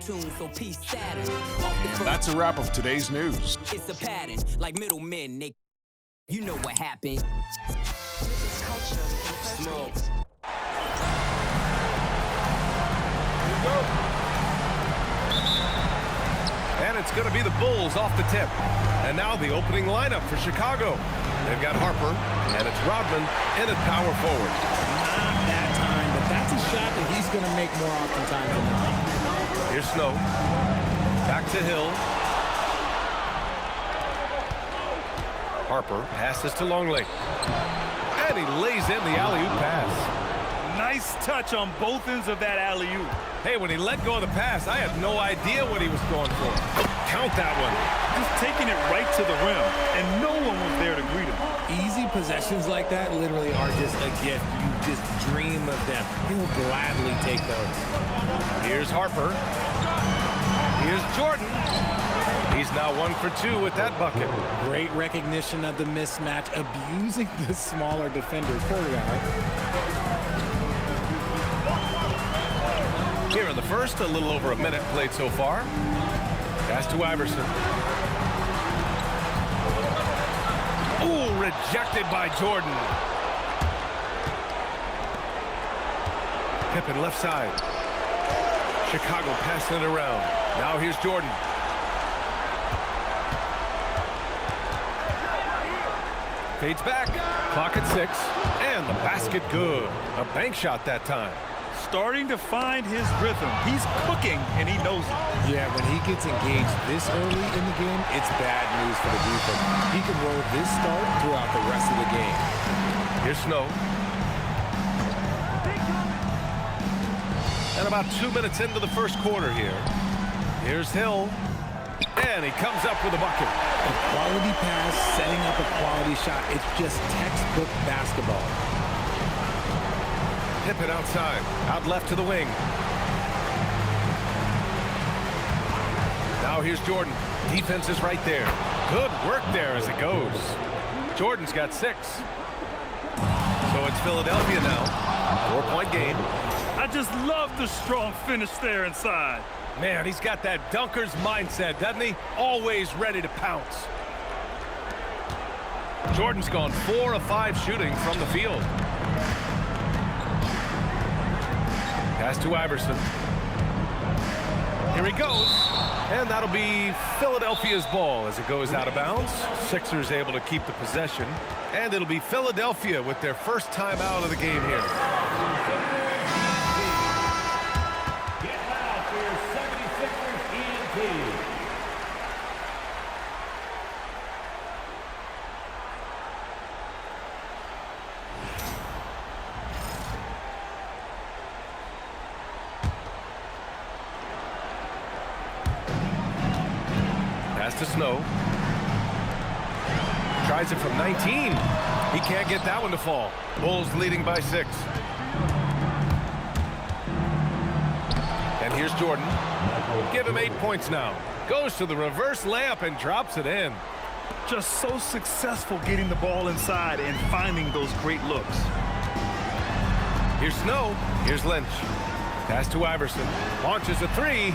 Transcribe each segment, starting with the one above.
tune, so peace Saturn. That's a wrap of today's news. It's a pattern, like middlemen, they, you know what happened. Smoke. And it's going to be the Bulls off the tip. And now the opening lineup for Chicago. They've got Harper, and it's Rodman in at power forward. Not that time, but that's a shot that he's going to make more oftentimes than not. Here's Snow. Back to Hill. Harper passes to Longley. And he lays in the alley-oop pass. Nice touch on both ends of that alley-oop. Hey, when he let go of the pass, I had no idea what he was going for. Count that one. Just taking it right to the rim, and no one was there to greet him. Easy possessions like that literally are just a gift. You just dream of them. He'll gladly take those. Here's Harper. Here's Jordan. He's now 1 for 2 with that bucket. Great recognition of the mismatch, abusing the smaller defenders. Here in the first, a little over a minute played so far. Pass to Iverson. Ooh, rejected by Jordan. Pippen left side. Chicago passing it around. Now here's Jordan. Fades back. Clock at 6. And the basket good. A bank shot that time. Starting to find his rhythm. He's cooking, and he knows it. Yeah, when he gets engaged this early in the game, it's bad news for the defense. He can roll this start throughout the rest of the game. Here's Snow. And about 2 minutes into the first quarter here. Here's Hill. And he comes up with a bucket. A quality pass, setting up a quality shot. It's just textbook basketball. Pippen outside, out left to the wing. Now here's Jordan. Defense is right there. Good work there as it goes. Jordan's got 6. So it's Philadelphia now. 4-point game. I just love the strong finish there inside. Man, he's got that dunker's mindset, doesn't he? Always ready to pounce. Jordan's gone 4 of 5 shooting from the field. Pass to Iverson. Here he goes. And that'll be Philadelphia's ball as it goes out of bounds. Sixers able to keep the possession. And it'll be Philadelphia with their first time out of the game here. Get out for your 76ers ENT. Pass to Snow. Tries it from 19. He can't get that one to fall. Bulls leading by 6. And here's Jordan. Give him 8 points now. Goes to the reverse layup and drops it in. Just so successful getting the ball inside and finding those great looks. Here's Snow. Here's Lynch. Pass to Iverson. Launches a 3.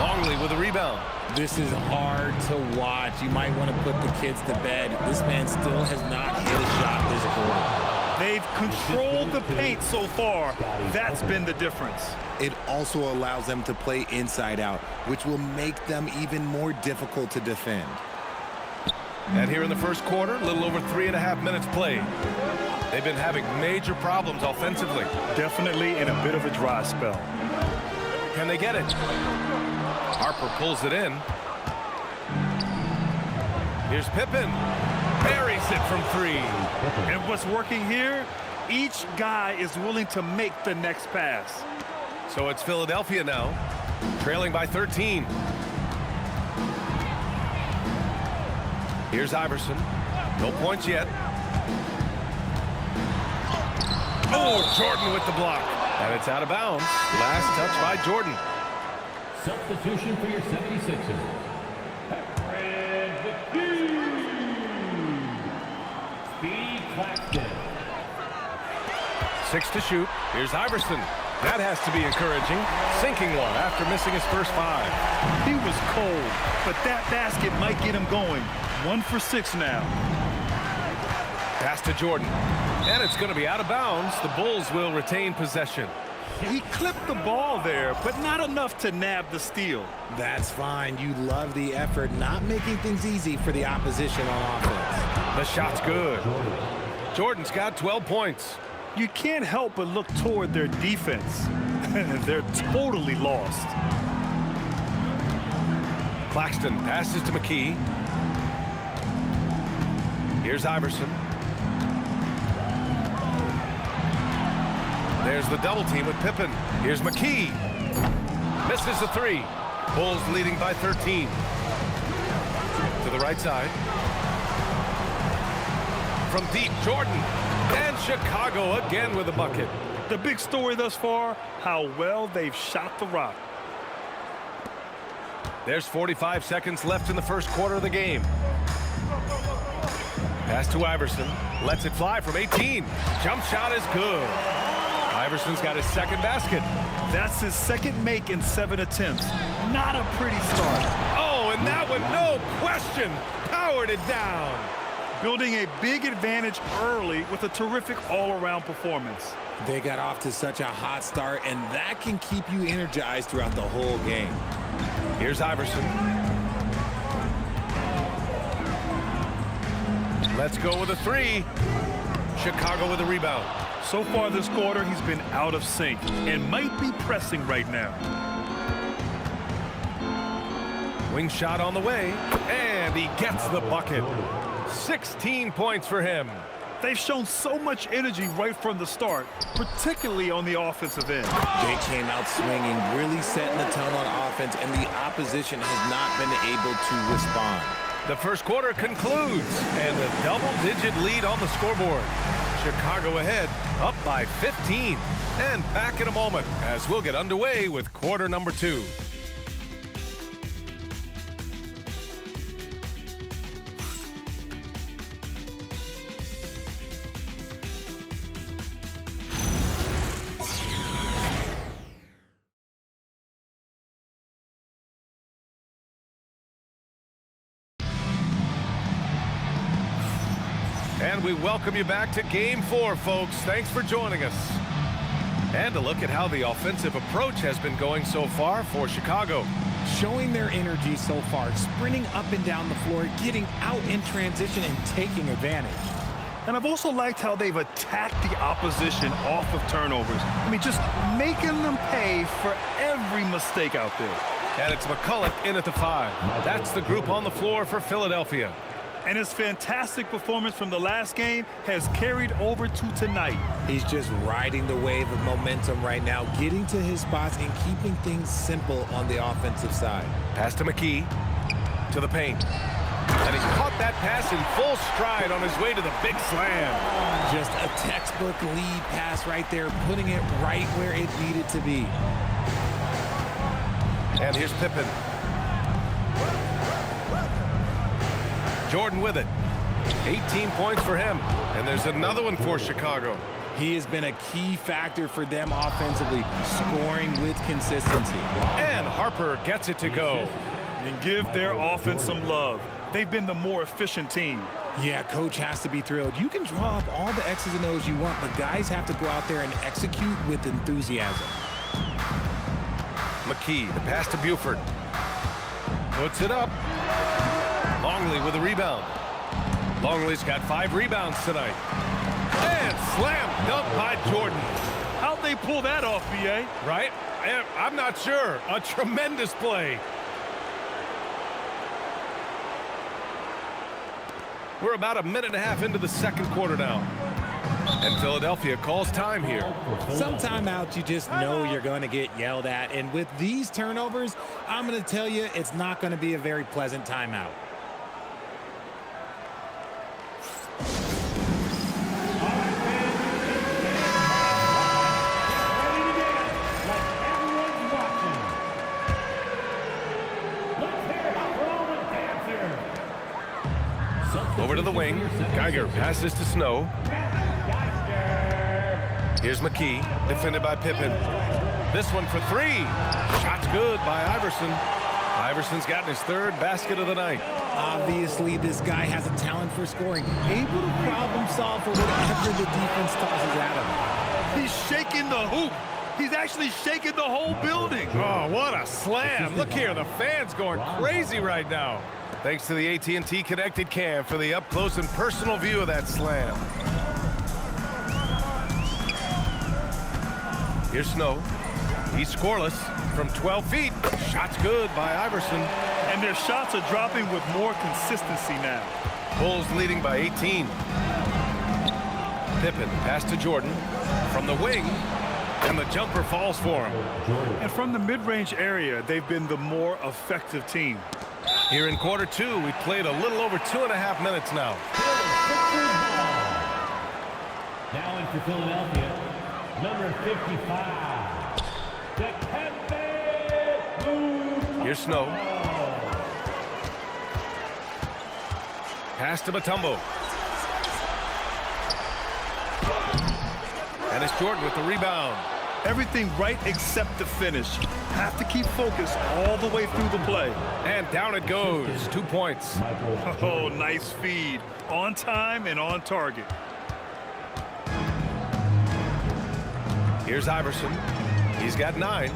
Longley with a rebound. This is hard to watch. You might want to put the kids to bed. This man still has not hit a shot this quarter. They've controlled the paint so far. That's been the difference. It also allows them to play inside out, which will make them even more difficult to defend. And here in the first quarter, a little over 3.5 minutes played. They've been having major problems offensively. Definitely in a bit of a dry spell. Can they get it? Harper pulls it in. Here's Pippen. Buries it from 3. And what's working here? Each guy is willing to make the next pass. So it's Philadelphia now, trailing by 13. Here's Iverson. No points yet. Oh, Jordan with the block. And it's out of bounds. Last touch by Jordan. Substitution for your 76ers. Speedy Claxton. 6 to shoot. Here's Iverson. That has to be encouraging. Sinking one after missing his first 5. He was cold, but that basket might get him going. 1 for 6 now. Pass to Jordan. And it's going to be out of bounds. The Bulls will retain possession. He clipped the ball there, but not enough to nab the steal. That's fine. You love the effort, not making things easy for the opposition on offense. The shot's good. Jordan's got 12 points. You can't help but look toward their defense. They're totally lost. Claxton passes to McKee. Here's Iverson. There's the double team with Pippen. Here's McKee. Misses the 3. Bulls leading by 13. To the right side. From deep, Jordan. And Chicago again with a bucket. The big story thus far, how well they've shot the rock. There's 45 seconds left in the first quarter of the game. Pass to Iverson. Lets it fly from 18. Jump shot is good. Iverson's got his second basket. That's his second make in 7 attempts. Not a pretty start. Oh, and that one, no question, powered it down. Building a big advantage early with a terrific all-around performance. They got off to such a hot start, and that can keep you energized throughout the whole game. Here's Iverson. Let's go with a 3. Chicago with a rebound. So far this quarter, he's been out of sync and might be pressing right now. Wing shot on the way, and he gets the bucket. 16 points for him. They've shown so much energy right from the start, particularly on the offensive end. They came out swinging, really setting the tone on offense, and the opposition has not been able to respond. The first quarter concludes, and a double-digit lead on the scoreboard. Chicago ahead, up by 15. And back in a moment as we'll get underway with quarter number 2. And we welcome you back to Game 4, folks. Thanks for joining us. And a look at how the offensive approach has been going so far for Chicago. Showing their energy so far, sprinting up and down the floor, getting out in transition and taking advantage. And I've also liked how they've attacked the opposition off of turnovers. I mean, just making them pay for every mistake out there. And it's McCulloch in at the 5. That's the group on the floor for Philadelphia. And his fantastic performance from the last game has carried over to tonight. He's just riding the wave of momentum right now, getting to his spots and keeping things simple on the offensive side. Pass to McKee, to the paint. And he caught that pass in full stride on his way to the big slam. Just a textbook lead pass right there, putting it right where it needed to be. And here's Pippen. Jordan with it. 18 points for him. And there's another one for Chicago. He has been a key factor for them offensively, scoring with consistency. And Harper gets it to go. And give their offense some love. They've been the more efficient team. Yeah, coach has to be thrilled. You can draw up all the X's and O's you want, but guys have to go out there and execute with enthusiasm. McKee, the pass to Buford. Puts it up. Longley with a rebound. Longley's got 5 rebounds tonight. And slam dunk by Jordan. How'd they pull that off, B.A.? Right? I'm not sure. A tremendous play. We're about a minute and a half into the second quarter now. And Philadelphia calls time here. Some timeouts you just know you're going to get yelled at. And with these turnovers, I'm going to tell you it's not going to be a very pleasant timeout. Over to the wing. Geiger passes to Snow. Here's McKee, defended by Pippen. This one for three. Shot's good by Iverson. Iverson's gotten his third basket of the night. Obviously, this guy has a talent for scoring. Able to problem solve for whatever the defense tosses at him. He's shaking the hoop. He's actually shaking the whole building. Oh, what a slam. Look here, the fans going crazy right now. Thanks to the AT&T Connected Cam for the up-close and personal view of that slam. Here's Snow. He's scoreless from 12 feet. Shot's good by Iverson. And their shots are dropping with more consistency now. Bulls leading by 18. Pippen pass to Jordan from the wing, and the jumper falls for him. And from the mid-range area, they've been the more effective team. Here in quarter two, we played a little over 2.5 minutes now. Now in for Philadelphia, number 55. Here's Snow. Pass to Mutombo. And it's Jordan with the rebound. Everything right except the finish. Have to keep focused all the way through the play. And down it goes. 2 points. Oh, nice feed. On time and on target. Here's Iverson. He's got 9.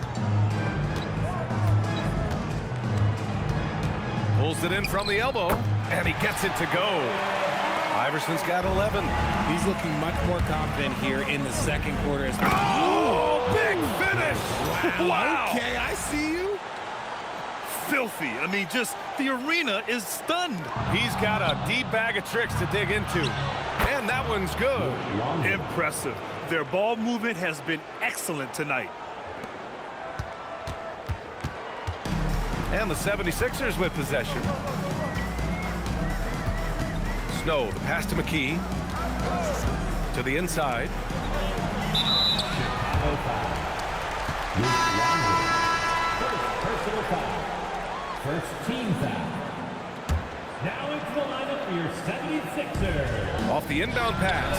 Pulls it in from the elbow, and he gets it to go. Iverson's got 11. He's looking much more confident here in the second quarter. Oh, big finish! Wow. Okay, I see you. Filthy. I mean, just the arena is stunned. He's got a deep bag of tricks to dig into. And that one's good. Impressive. Their ball movement has been excellent tonight. And the 76ers with possession. Snow, the pass to McKee. To the inside. Personal foul. First team foul. Now into the lineup for your 76ers. Off the inbound pass.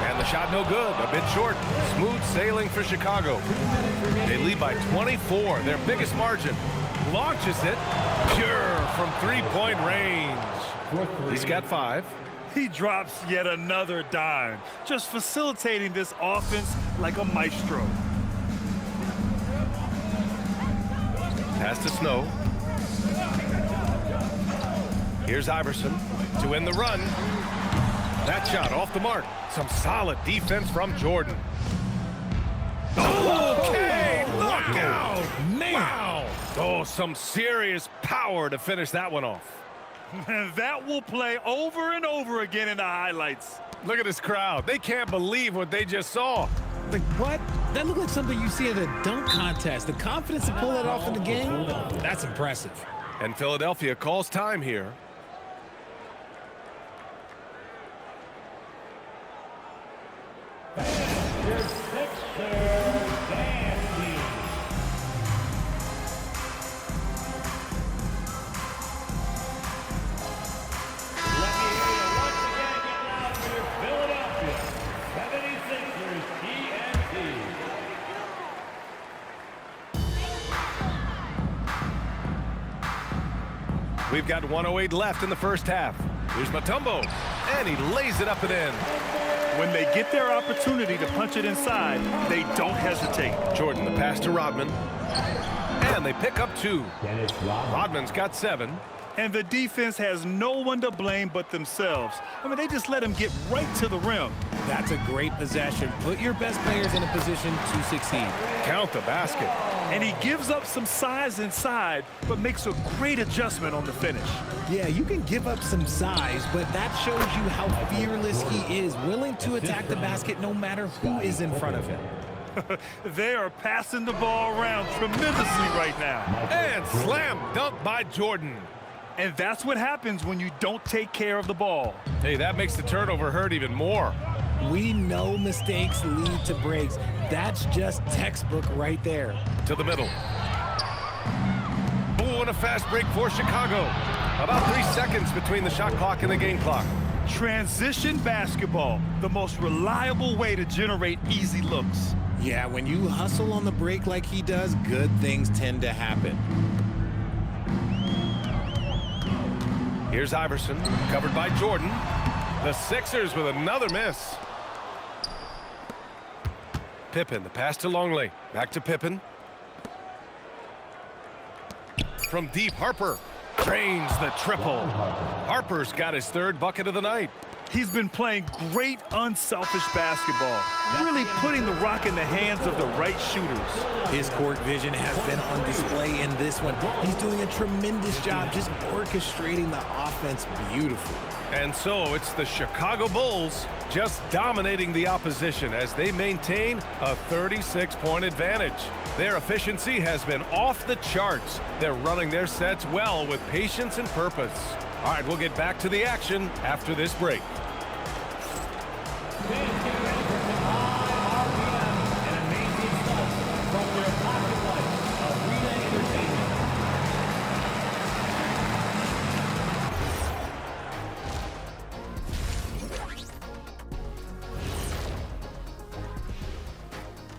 And the shot no good. A bit short. Smooth sailing for Chicago. They lead by 24, their biggest margin. Launches it. Pure from three-point range. He's got 5. He drops yet another dime, just facilitating this offense like a maestro. Pass to Snow. Here's Iverson to end the run. That shot off the mark. Some solid defense from Jordan. Okay, look out! Man. Wow! Oh, some serious power to finish that one off. And that will play over and over again in the highlights. Look at this crowd. They can't believe what they just saw. Like, what? That looked like something you see at a dunk contest. The confidence to pull that off in the game, that's impressive. And Philadelphia calls time here. Your Sixers dancing. Let me hear you once again get loud for your Philadelphia 76ers TNT. We've got 1:08 left in the first half. Here's Mutombo, and he lays it up and in. When they get their opportunity to punch it inside, they don't hesitate. Jordan, the pass to Rodman. And they pick up 2. Dennis Rodman. Rodman's got 7. And the defense has no one to blame but themselves. I mean, they just let him get right to the rim. That's a great possession. Put your best players in a position to succeed. Count the basket. And he gives up some size inside, but makes a great adjustment on the finish. Yeah, you can give up some size, but that shows you how fearless he is, willing to attack the basket no matter who is in front of him. They are passing the ball around tremendously right now. And slam dunk by Jordan. And that's what happens when you don't take care of the ball. Hey, that makes the turnover hurt even more. We know mistakes lead to breaks. That's just textbook right there. To the middle. Ooh, and a fast break for Chicago. About 3 seconds between the shot clock and the game clock. Transition basketball, the most reliable way to generate easy looks. Yeah, when you hustle on the break like he does, good things tend to happen. Here's Iverson, covered by Jordan. The Sixers with another miss. Pippen, the pass to Longley. Back to Pippen. From deep, Harper drains the triple. Harper's got his third bucket of the night. He's been playing great unselfish basketball, really putting the rock in the hands of the right shooters. His court vision has been on display in this one. He's doing a tremendous job just orchestrating the offense beautifully. And so it's the Chicago Bulls just dominating the opposition as they maintain a 36-point advantage. Their efficiency has been off the charts. They're running their sets well with patience and purpose. All right, we'll get back to the action after this break.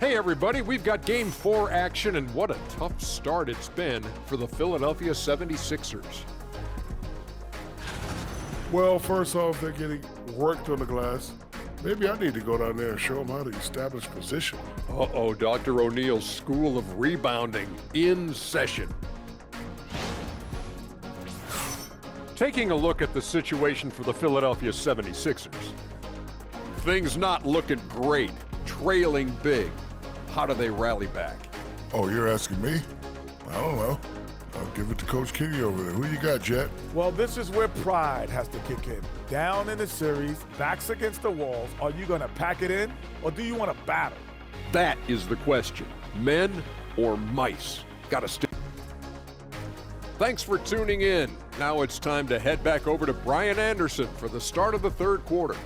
Hey everybody, we've got Game 4 action, and what a tough start it's been for the Philadelphia 76ers. Well, first off, they're getting worked on the glass. Maybe I need to go down there and show them how to establish position. Uh-oh, Dr. O'Neill's School of Rebounding in session. Taking a look at the situation for the Philadelphia 76ers. Things not looking great, trailing big. How do they rally back? Oh, you're asking me? I don't know. I'll give it to Coach Kitty over there. Who you got, Jet? Well, this is where pride has to kick in. Down in the series, backs against the walls, are you going to pack it in or do you want to battle? That is the question. Men or mice? Gotta stick. Thanks for tuning in. Now it's time to head back over to Brian Anderson for the start of the third quarter.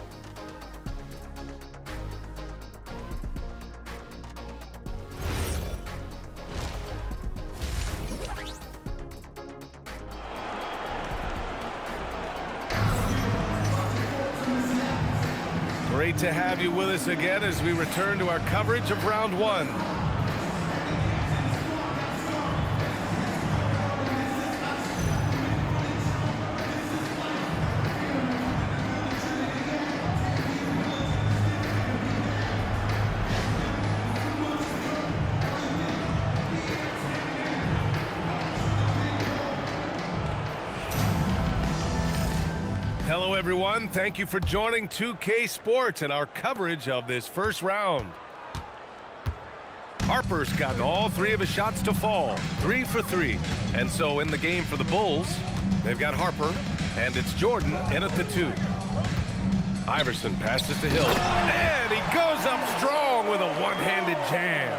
Great to have you with us again as we return to our coverage of round one. Hello, everyone. Thank you for joining 2K Sports and our coverage of this first round. Harper's gotten all three of his shots to fall, 3 for 3. And so in the game for the Bulls, they've got Harper, and it's Jordan in at the 2. Iverson passes to Hill, and he goes up strong with a one-handed jam.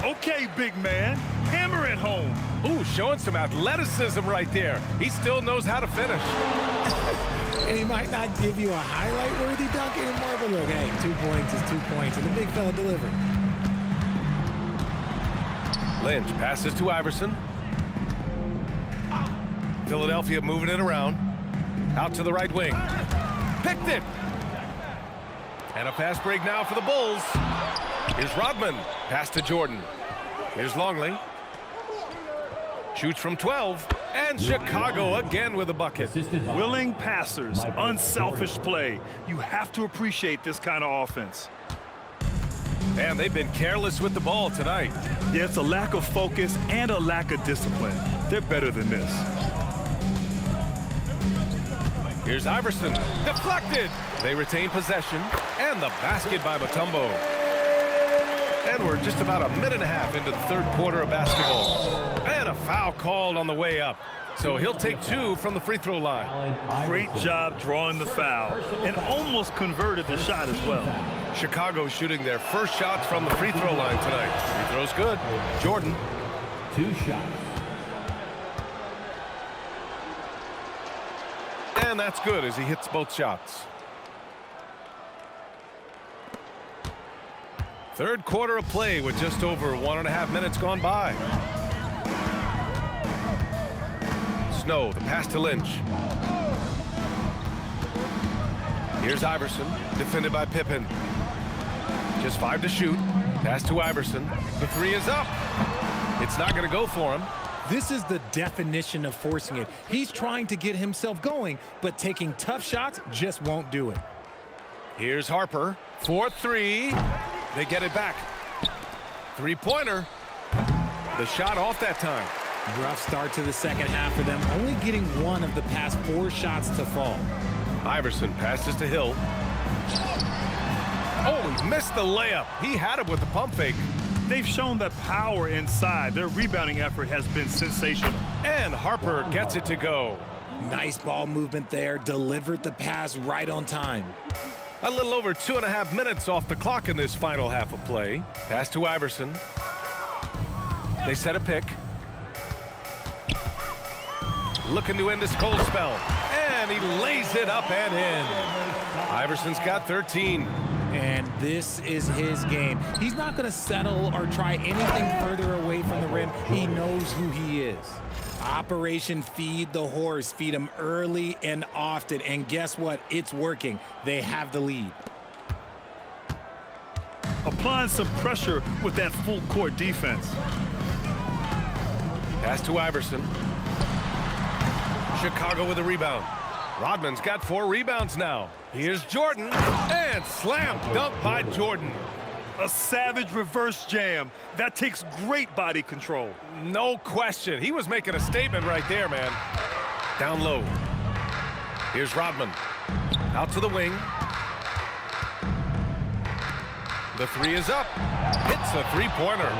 Okay, big man, hammer it home. Ooh, showing some athleticism right there. He still knows how to finish. And he might not give you a highlight-worthy dunk anymore, but look, hey, 2 points is 2 points, and the big fella delivered. Lynch passes to Iverson. Philadelphia moving it around. Out to the right wing. Picked it! And a fast break now for the Bulls. Here's Rodman. Pass to Jordan. Here's Longley. Shoots from 12. And Chicago again with a bucket. Willing passers, unselfish play. You have to appreciate this kind of offense. And they've been careless with the ball tonight. Yeah, it's a lack of focus and a lack of discipline. They're better than this. Here's Iverson. Deflected. They retain possession. And the basket by Mutombo. And we're just about a minute and a half into the third quarter of basketball. And a foul called on the way up. So he'll take 2 from the free throw line. Great job drawing the foul and almost converted the shot as well. Chicago shooting their first shots from the free throw line tonight. Free throw's good. Jordan. 2 shots. And that's good as he hits both shots. Third quarter of play with just over 1.5 minutes gone by. Snow, the pass to Lynch. Here's Iverson, defended by Pippen. Just 5 to shoot. Pass to Iverson. The three is up. It's not going to go for him. This is the definition of forcing it. He's trying to get himself going, but taking tough shots just won't do it. Here's Harper. 4-3. They get it back. Three-pointer. The shot off that time. Rough start to the second half for them, only getting one of the past 4 shots to fall. Iverson passes to Hill. Oh, he missed the layup. He had it with the pump fake. They've shown that power inside. Their rebounding effort has been sensational. And Harper gets it to go. Nice ball movement there, delivered the pass right on time. A little over 2.5 minutes off the clock in this final half of play. Pass to Iverson. They set a pick. Looking to end this cold spell. And he lays it up and in. Iverson's got 13. And this is his game. He's not going to settle or try anything further away from the rim. He knows who he is. Operation Feed the Horse. Feed him early and often. And guess what? It's working. They have the lead. Applying some pressure with that full court defense. Pass to Iverson. Chicago with a rebound. Rodman's got 4 rebounds now. Here's Jordan, and slam dunk by Jordan. A savage reverse jam. That takes great body control. No question. He was making a statement right there, man. Down low. Here's Rodman. Out to the wing. The three is up. Hits a three-pointer.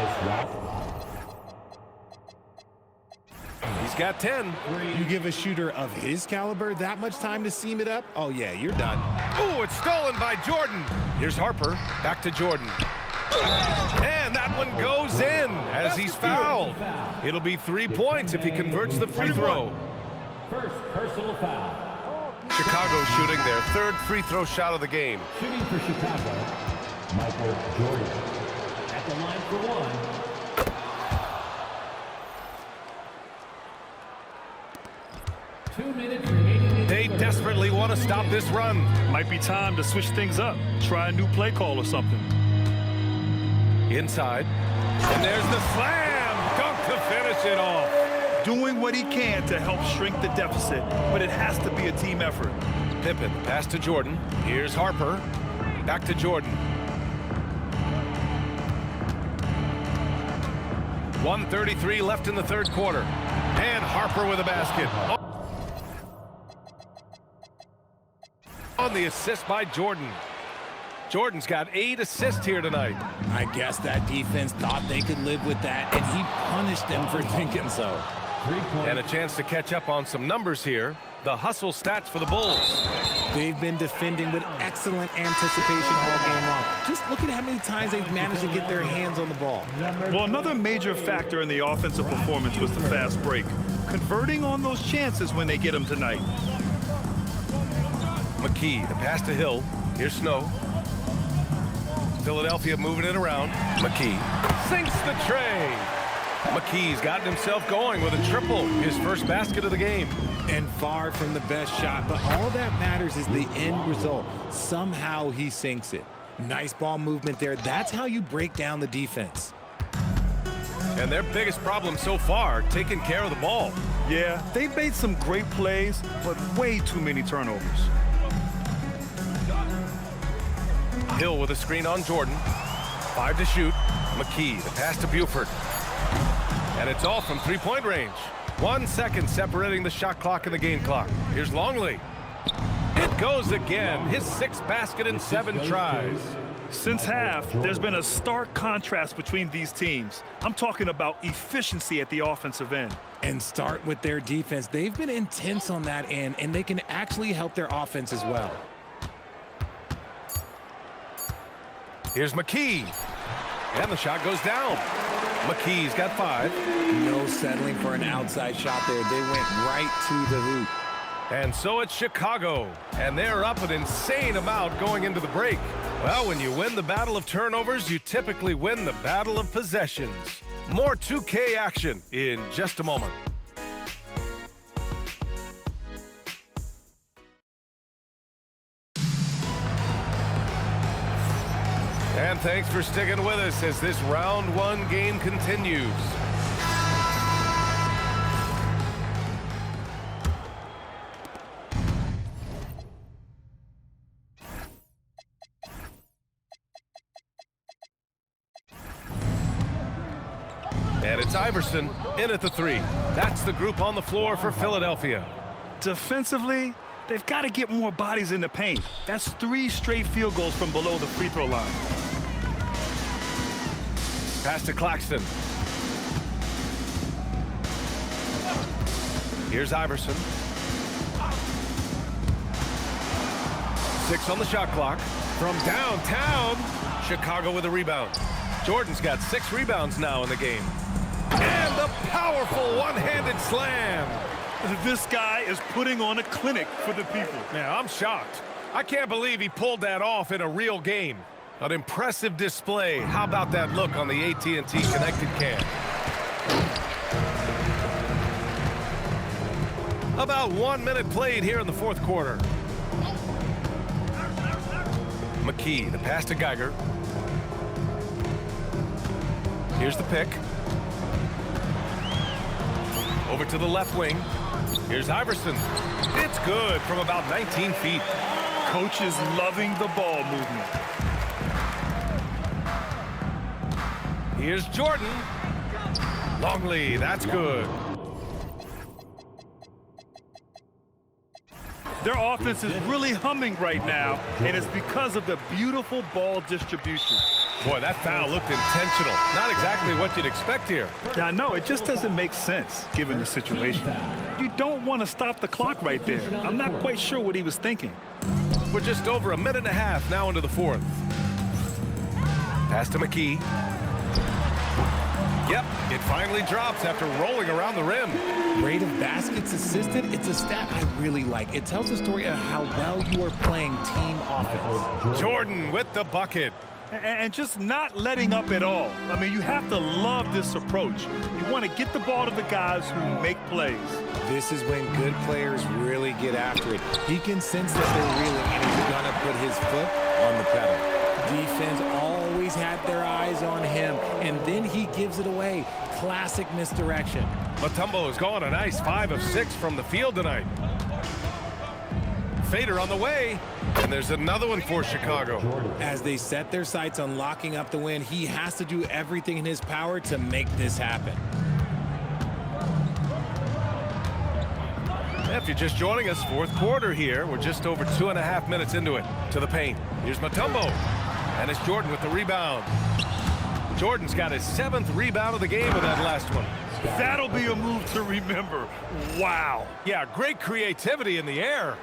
He's got 10. You give a shooter of his caliber that much time to seam it up? Oh, yeah, you're done. Oh, it's stolen by Jordan. Here's Harper. Back to Jordan. And that one goes in as he's fouled. It'll be 3 points if he converts the free throw. First personal foul. Chicago shooting their 3rd free throw shot of the game. Shooting for Chicago, Michael Jordan. At the line for one. 2 minutes remaining. They desperately want to stop this run. Might be time to switch things up. Try a new play call or something. Inside. And there's the slam dunk to finish it off. Doing what he can to help shrink the deficit, but it has to be a team effort. Pippen, pass to Jordan. Here's Harper. Back to Jordan. 1:33 left in the 3rd quarter. And Harper with a basket. On the assist by Jordan. Jordan's got 8 assists here tonight. I guess that defense thought they could live with that, and he punished them for thinking so. And a chance to catch up on some numbers here. The hustle stats for the Bulls. They've been defending with excellent anticipation all game long. Just look at how many times they've managed to get their hands on the ball. Well, another major factor in the offensive performance was the fast break. Converting on those chances when they get them tonight. McKee, the pass to Hill. Here's Snow. Philadelphia moving it around. McKee sinks the tray. McKee's gotten himself going with a triple, his first basket of the game. And far from the best shot, but all that matters is the end result. Somehow he sinks it. Nice ball movement there. That's how you break down the defense. And their biggest problem so far, taking care of the ball. Yeah, they've made some great plays, but way too many turnovers. Hill with a screen on Jordan. 5 to shoot. McKee, the pass to Buford. And it's all from 3-point range. 1 second separating the shot clock and the game clock. Here's Longley. It goes again. His 6th basket in 7 tries. Since half, there's been a stark contrast between these teams. I'm talking about efficiency at the offensive end. And start with their defense. They've been intense on that end, and they can actually help their offense as well. Here's McKee. And the shot goes down. McKee's got 5. No settling for an outside shot there. They went right to the hoop. And so it's Chicago. And they're up an insane amount going into the break. Well, when you win the battle of turnovers, you typically win the battle of possessions. More 2K action in just a moment. And thanks for sticking with us as this round one game continues. And it's Iverson in at the three. That's the group on the floor for Philadelphia. Defensively, they've got to get more bodies in the paint. That's 3 straight field goals from below the free throw line. Pass to Claxton. Here's Iverson. 6 on the shot clock. From downtown, Chicago with a rebound. Jordan's got 6 rebounds now in the game. And the powerful one-handed slam. This guy is putting on a clinic for the people. Man, I'm shocked. I can't believe he pulled that off in a real game. An impressive display. How about that look on the AT&T connected cam? About 1 minute played here in the fourth quarter. McKee, the pass to Geiger. Here's the pick. Over to the left wing. Here's Iverson. It's good from about 19 feet. Coach is loving the ball movement. Here's Jordan. Longley, that's good. Their offense is really humming right now, and it's because of the beautiful ball distribution. Boy, that foul looked intentional. Not exactly what you'd expect here. Yeah, no, it just doesn't make sense given the situation. You don't want to stop the clock right there. I'm not quite sure what he was thinking. We're just over a minute and a half now into the fourth. Pass to McKee. Yep, it finally drops after rolling around the rim. Rate of baskets assisted, it's a stat I really like. It tells a story of how well you are playing team offense. Jordan with the bucket. And just not letting up at all. I mean, you have to love this approach. You want to get the ball to the guys who make plays. This is when good players really get after it. He can sense that they're reeling, and he's going to put his foot on the pedal. Defense always had their eyes on him, and then he gives it away. Classic misdirection. Mutombo has gone a nice 5 of 6 from the field tonight. Fader on the way, and there's another one for Chicago. As they set their sights on locking up the win, he has to do everything in his power to make this happen. If you're just joining us, fourth quarter here. We're just over 2.5 minutes into it. To the paint. Here's Mutombo. And it's Jordan with the rebound. Jordan's got his 7th rebound of the game with that last one. That'll be a move to remember. Wow. Yeah, great creativity in the air.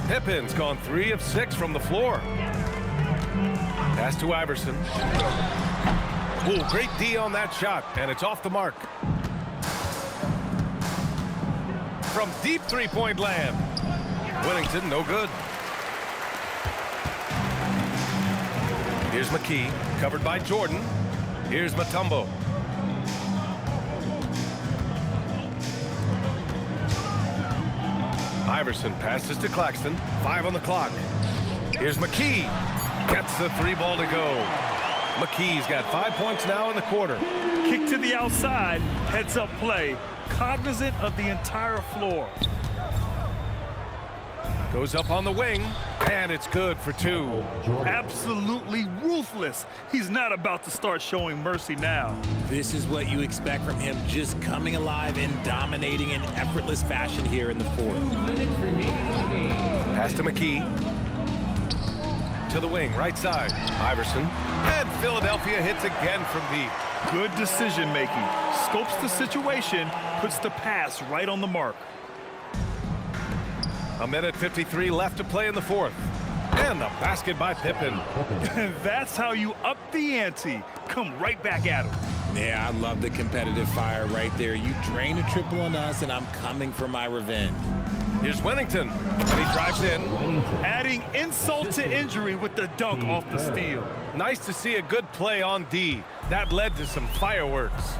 Pippen's gone 3 of 6 from the floor. Pass to Iverson. Ooh, great D on that shot, and it's off the mark. From deep three-point land. Whittington, no good. Here's McKee, covered by Jordan. Here's Mutombo. Iverson passes to Claxton. 5 on the clock. Here's McKee. Gets the 3 ball to go. McKee's got 5 points now in the quarter. Kick to the outside, heads-up play. Cognizant of the entire floor. Goes up on the wing, and it's good for 2. Absolutely ruthless. He's not about to start showing mercy now. This is what you expect from him, just coming alive and dominating in effortless fashion here in the fourth. Pass to McKee. To the wing, right side. Iverson. And Philadelphia hits again from deep. Good decision-making. Scopes the situation, puts the pass right on the mark. A minute 53 left to play in the fourth. And the basket by Pippen. That's how you up the ante. Come right back at him. Yeah, I love the competitive fire right there. You drain a triple on us, and I'm coming for my revenge. Here's Whittington, and he drives in. Adding insult to injury with the dunk off the steal. Nice to see a good play on D. That led to some fireworks.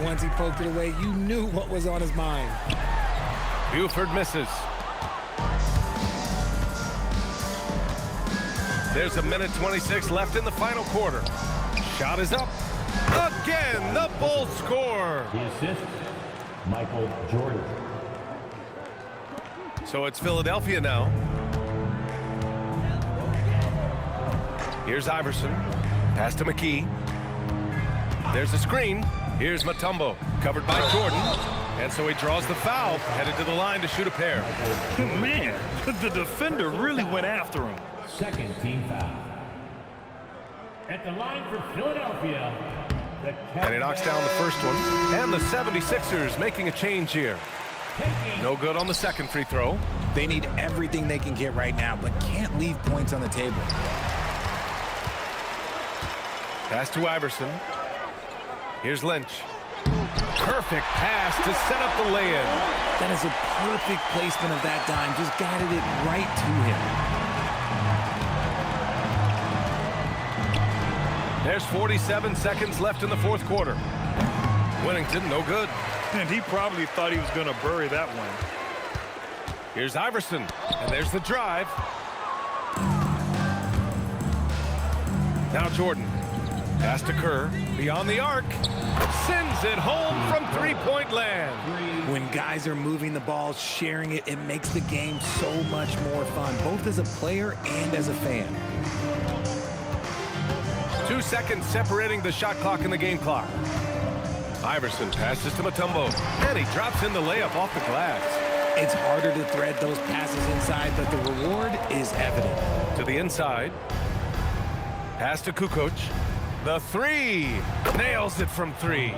Once he poked it away, you knew what was on his mind. Buford misses. There's a minute 26 left in the final quarter. Shot is up. Again, the Bulls score. The assist, Michael Jordan. So it's Philadelphia now. Here's Iverson. Pass to McKee. There's a screen. Here's Mutombo, covered by Jordan. And so he draws the foul, headed to the line to shoot a pair. Man, the defender really went after him. Second team foul. At the line for Philadelphia. And he knocks down the first one. And the 76ers making a change here. No good on the second free throw. They need everything they can get right now, but can't leave points on the table. Pass to Iverson. Here's Lynch. Perfect pass to set up the lay-in. That is a perfect placement of that dime. Just guided it right to him. There's 47 seconds left in the fourth quarter. Whittington, no good. And he probably thought he was going to bury that one. Here's Iverson, and there's the drive. Now Jordan. Pass to Kerr, beyond the arc. Sends it home from three-point land. When guys are moving the ball, sharing it, it makes the game so much more fun, both as a player and as a fan. 2 seconds separating the shot clock and the game clock. Iverson passes to Mutombo, and he drops in the layup off the glass. It's harder to thread those passes inside, but the reward is evident. To the inside. Pass to Kukoc. The three. Nails it from three.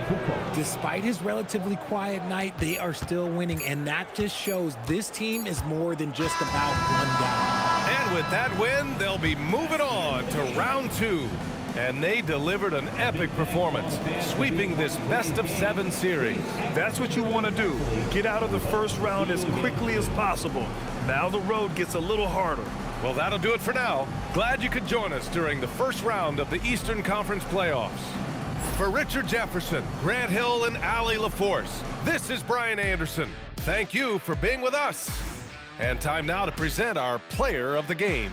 Despite his relatively quiet night, they are still winning, and that just shows this team is more than just about one guy. And with that win, they'll be moving on to round 2. And they delivered an epic performance, sweeping this best-of-7 series. That's what you want to do. Get out of the first round as quickly as possible. Now the road gets a little harder. Well, that'll do it for now. Glad you could join us during the first round of the Eastern Conference playoffs. For Richard Jefferson, Grant Hill, and Allie LaForce, this is Brian Anderson. Thank you for being with us. And time now to present our player of the game.